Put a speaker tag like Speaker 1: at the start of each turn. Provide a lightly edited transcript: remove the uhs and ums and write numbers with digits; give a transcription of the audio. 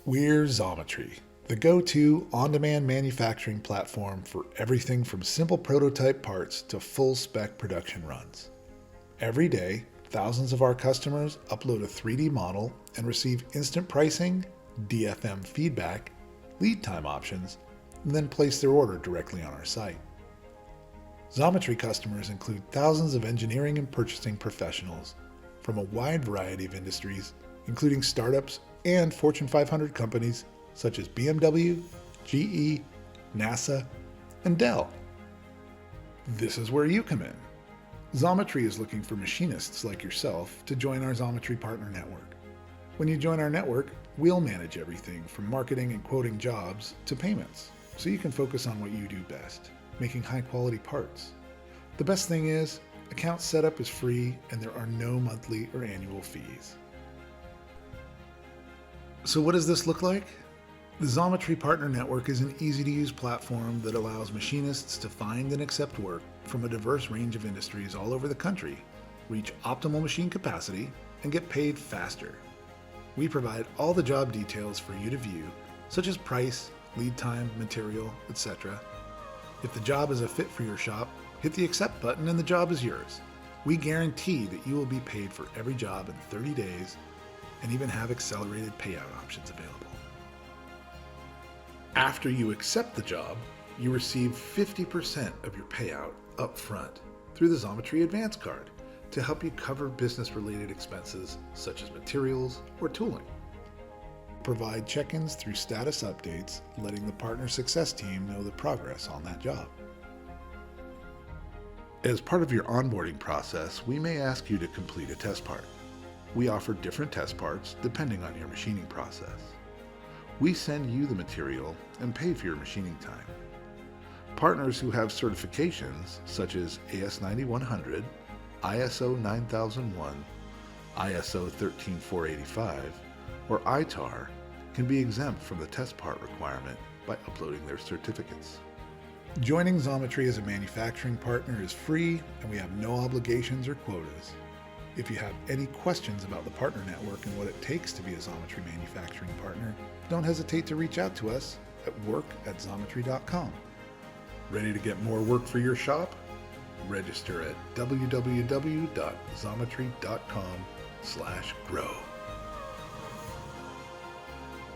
Speaker 1: We're Xometry, the go-to on-demand manufacturing platform for everything from simple prototype parts to full-spec production runs. Every day, thousands of our customers upload a 3D model and receive instant pricing, DFM feedback, lead time options, and then place their order directly on our site. Xometry customers include thousands of engineering and purchasing professionals from a wide variety of industries, including startups and Fortune 500 companies such as BMW, GE, NASA, and Dell. This is where you come in. Xometry is looking for machinists like yourself to join our Xometry Partner Network. When you join our network, we'll manage everything from marketing and quoting jobs to payments, so you can focus on what you do best, making high-quality parts. The best thing is, account setup is free and there are no monthly or annual fees. So what does this look like? The Xometry Partner Network is an easy-to-use platform that allows machinists to find and accept work from a diverse range of industries all over the country, reach optimal machine capacity, and get paid faster. We provide all the job details for you to view, such as price, lead time, material, etc. If the job is a fit for your shop, hit the accept button and the job is yours. We guarantee that you will be paid for every job in 30 days and even have accelerated payout options available. After you accept the job, you receive 50% of your payout up front through the Xometry Advance Card to help you cover business-related expenses such as materials or tooling. Provide check-ins through status updates, letting the partner success team know the progress on that job. As part of your onboarding process, we may ask you to complete a test part. We offer different test parts depending on your machining process. We send you the material and pay for your machining time. Partners who have certifications such as AS9100, ISO 9001, ISO 13485, or ITAR can be exempt from the test part requirement by uploading their certificates. Joining Xometry as a manufacturing partner is free and we have no obligations or quotas. If you have any questions about the partner network and what it takes to be a Xometry manufacturing partner, don't hesitate to reach out to us at work@xometry.com. Ready to get more work for your shop? Register at www.xometry.com/grow.